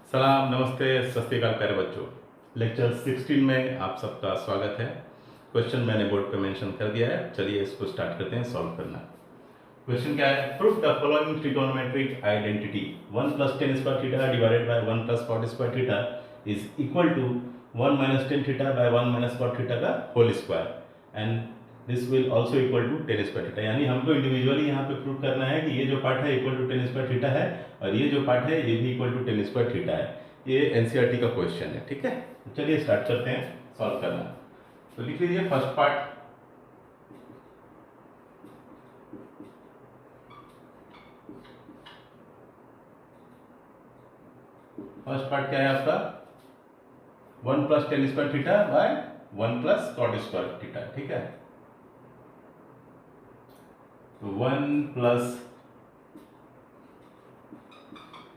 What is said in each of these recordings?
सलाम, नमस्ते, सत श्री अकाल प्यारे बच्चों। लेक्चर 16 में आप सबका स्वागत है। क्वेश्चन मैंने बोर्ड पे मेंशन कर दिया है, चलिए इसको स्टार्ट करते हैं सॉल्व करना। क्वेश्चन क्या है? Prove the following trigonometric identity 1 + tan square theta divided by 1 + cot square theta is equal to 1 - tan theta by 1 - cot theta का whole square and this will also equal to tan square theta. यानी हमको individually यहाँ पे prove करना है कि ये जो पार्ट है equal to tan square theta है और ये जो पार्ट है ये भी equal to tan square theta है। ये एनसीईआरटी का क्वेश्चन है, ठीक है। तो चलिए स्टार्ट करते हैं सॉल्व करना। तो लिख लीजिए फर्स्ट पार्ट। फर्स्ट पार्ट क्या है आपका? 1 + tan square theta by 1 + cot square theta, ठीक है। तो 1 +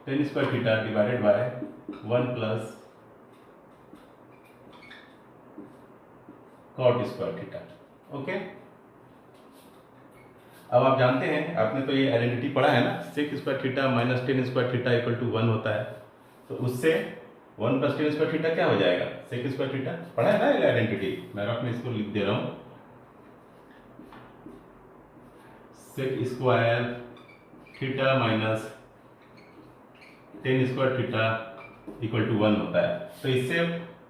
tan square theta divided by 1 + cot square theta, okay. अब आप जानते हैं, आपने तो ये आइडेंटिटी पढ़ा है ना, sec square theta minus tan square theta equal to 1 होता है। तो उससे 1 + tan स्क्वायर थीटा क्या हो जाएगा? sec स्क्वायर थीटा पढ़ा है ना ये आइडेंटिटी। मैं आपने इसको लिख दे रहा हूं, sec square theta minus tan square theta equal to 1 होता है। तो इससे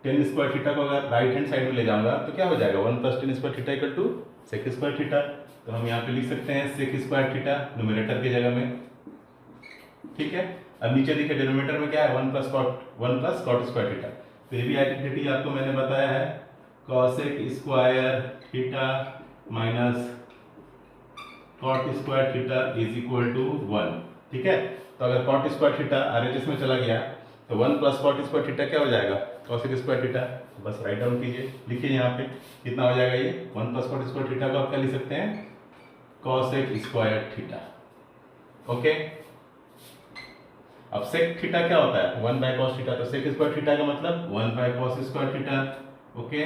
tan स्क्वायर थीटा को अगर राइट हैंड साइड में ले जाऊंगा तो क्या हो जाएगा? 1 + tan square theta equal to sec square theta. तो हम यहाँ पे लिख सकते हैं sec स्क्वायर थीटा न्यूमरेटर की जगह में, ठीक है। अब नीचे देखिए डिनोमिनेटर में क्या है? 1 + cot स्क्वायर थीटा। तो ये भी आइडेंटिटी आपको मैंने बताया है, cosec square theta minus cot square theta is equal to 1, ठीक है। तो अगर cot स्क्वायर थीटा आरएचएस में चला गया तो 1 + cot स्क्वायर थीटा क्या हो जाएगा? cosec square theta. बस राइट डाउन कीजिए, लिखिए यहाँ पे कितना हो जाएगा ये 1 + cot स्क्वायर थीटा को आप क्या लिख सकते हैं? cosec square theta, okay. अब sec थीटा क्या होता है? 1/cos theta. तो sec स्क्वायर थीटा का मतलब 1/cos square theta, okay.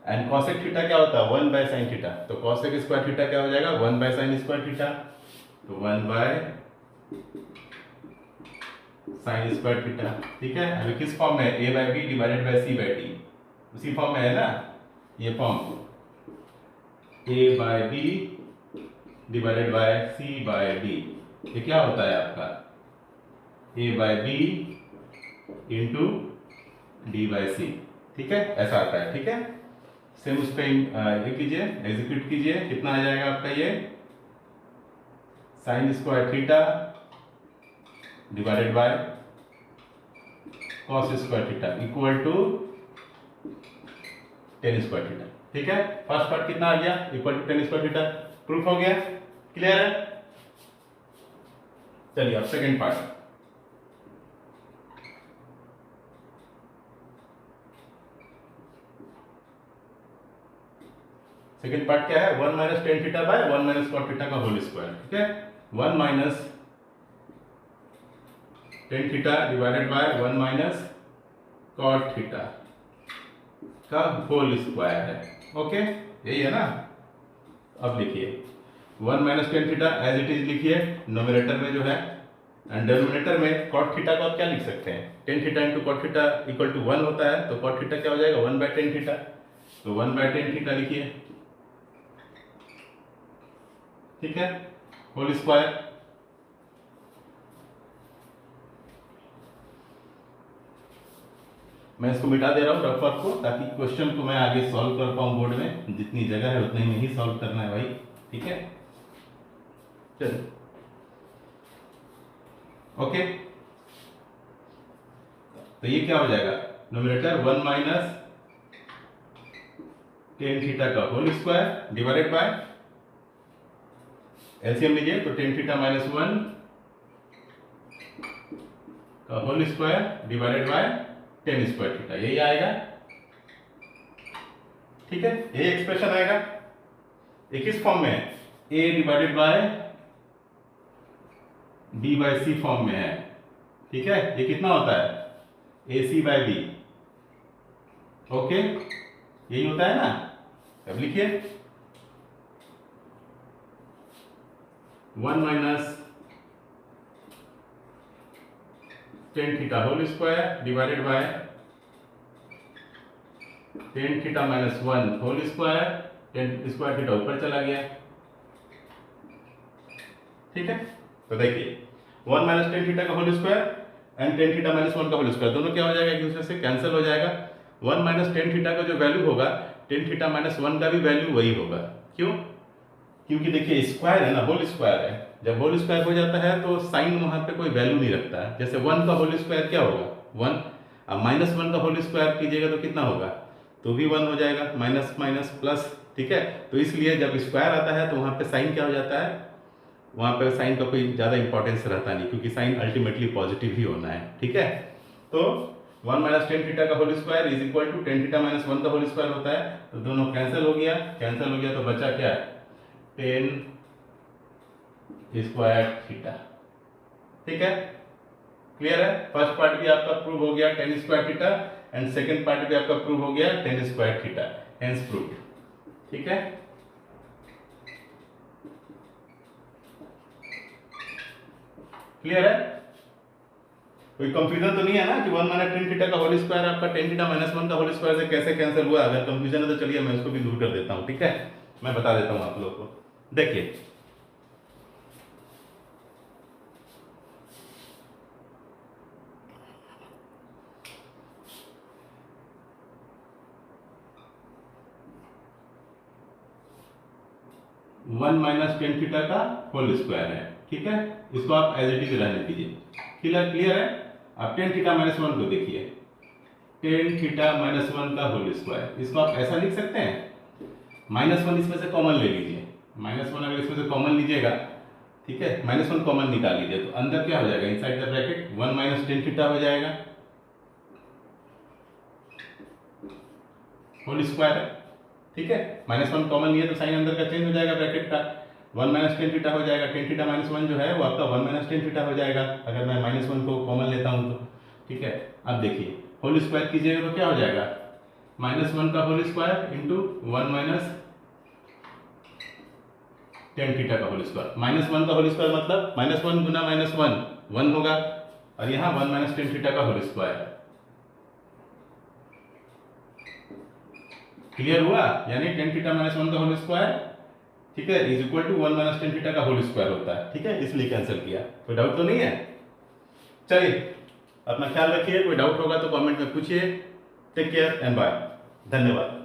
And cosec theta क्या होता है? 1/sin theta. तो cosec स्क्वायर थीटा क्या हो जाएगा? 1/sin square theta. तो 1/sin स्क्वायर थीटा, ठीक है। अभी किस फॉर्म में? a/b डिवाइडेड बाय c/d, उसी फॉर्म में है ना ये form, a/b divided by c/d। ये क्या होता है आपका? a/b इंटू d/c, ठीक है, ऐसा आता है, ठीक है। सेम उस पे ये कीजिए, एग्जीक्यूट कीजिए, कितना आ जाएगा आपका ये? sin square theta divided by cos square theta equal to tan square theta, ठीक है। फर्स्ट पार्ट कितना आ गया? Equal to tan square theta. Proof हो गया, क्लियर है। चलिए अब सेकंड पार्ट। सेकंड पार्ट क्या है? 1 - tan theta by 1 - cot theta का होल स्क्वायर, ठीक है। 1 - tan theta divided by 1 - cot theta का होल स्क्वायर है, ओके। यही है ना। अब लिखिए 1 - tan theta as it is लिखिए न्यूमरेटर में जो है, एंड डिनोमिनेटर में cot थीटा को आप क्या लिख सकते हैं? tan theta into cot theta equal to 1 होता है। तो cot थीटा क्या हो जाएगा? 1/tan theta. तो 1/tan थीटा लिखिए, ठीक है, होल स्क्वायर। मैं इसको मिटा दे रहा हूँ रफ वर्क को, ताकि क्वेश्चन को मैं आगे सॉल्व कर पाऊँ बोर्ड में। जितनी जगह है उतने में ही सॉल्व करना है भाई, ठीक है। चलिए, ओके। तो ये क्या हो जाएगा? न्यूमरेटर 1 - tan थीटा का whole square divided by, LCM लीजिए तो tan थीटा माइनस 1 का whole square divided by tan square theta, यही आएगा, ठीक है। यही एक्सप्रेशन आएगा। ये किस फॉर्म में है? a divided by b/c form में है, ठीक है। ये कितना होता है? ac/b, ओके, यही होता है ना। अब लिखिए 1 - tan theta whole square divided by tan theta minus one whole square, tan square theta ऊपर चला गया, ठीक है। तो देखिए 1 माइनस टेन थीटा का whole square and tan theta minus one का होल स्क्वायर दोनों क्या हो जाएगा, एक दूसरे से कैंसिल हो जाएगा। 1 माइनस टेन थीटा का जो वैल्यू होगा टेन थीटा माइनस वन का भी वैल्यू वही होगा। क्यों? क्योंकि देखिए स्क्वायर है ना, होल स्क्वायर है, जब होल स्क्वायर हो जाता है तो साइन वहां पे कोई वैल्यू नहीं रखता है। जैसे 1 का होल स्क्वायर क्या होगा 1, अब माइनस वन का होल स्क्वायर कीजिएगा तो कितना होगा, तो भी 1 हो जाएगा, माइनस माइनस प्लस, ठीक है। तो इसलिए जब स्क्वायर आता है तो वहां पे साइन क्या हो जाता है, वहां पर साइन का कोई ज़्यादा इंपॉर्टेंस रहता नहीं, क्योंकि साइन अल्टीमेटली पॉजिटिव ही होना है, ठीक है। तो 1 माइनस टेन थीटा का whole square is equal to tan theta minus one का होल स्क्वायर होता है। तो दोनों कैंसिल हो गया, कैंसिल हो गया तो बचा क्या, टेन स्क्वायर थीटा, ठीक है। क्लियर है? फर्स्ट पार्ट भी आपका प्रूव हो गया ten square theta, and second part भी आपका प्रूव हो गया ten square theta, hence prove, ठीक है। क्लियर है? कोई कंफ्यूजन तो नहीं है ना कि 1 माइनस टेन थीटा का होल स्क्वायर आपका टेन थीटा माइनस वन का होल स्क्वायर से कैसे कैंसिल हुआ? अगर कंफ्यूजन है तो चलिए मैं उसको भी दूर कर देता हूं, ठीक है। मैं बता देता हूं आप लोगों को। देखिए वन माइनस टेन थीटा का होल स्क्वायर है, ठीक है। इसको आप एज इट इज रहने दीजिए। क्लियर क्लियर है? आप टेन थीटा माइनस वन को देखिए, टेन थीटा माइनस वन का होल स्क्वायर, इसको आप ऐसा लिख सकते हैं, माइनस वन इसमें से कॉमन ले लीजिए, माइनस वन अगर इसमें से कॉमन लीजिएगा, ठीक है, माइनस वन कॉमन निकाल लीजिए तो अंदर क्या हो जाएगा, inside the bracket 1 minus tan theta हो जाएगा होल स्क्वायर, ठीक है। माइनस वन कॉमन लिए तो साइन अंदर का चेंज हो जाएगा ब्रैकेट का, 1 माइनस टेन थीटा हो जाएगा, टेन थीटा माइनस वन जो है वो आपका 1 माइनस टेन थीटा हो जाएगा अगर मैं माइनस वन को कॉमन लेता हूं तो, ठीक है। अब देखिए होल स्क्वायर कीजिएगा तो क्या हो जाएगा, माइनस वन का whole square into 1 minus tan theta का होल स्क्वायर, माइनस वन का होल स्क्वायर मतलब माइनस वन गुना माइनस वन 1 होगा, और यहाँ 1 माइनस टेन थीटा का होल स्क्वायर। क्लियर हुआ? यानी टेन थीटा माइनस वन का होल स्क्वायर, ठीक है, is equal to 1 minus tan theta का होल स्क्वायर होता है, ठीक है, इसलिए कैंसिल किया। कोई डाउट तो नहीं है? चलिए अपना ख्याल रखिए, कोई डाउट होगा तो कमेंट में पूछिए। टेक केयर एंड बाय, धन्यवाद।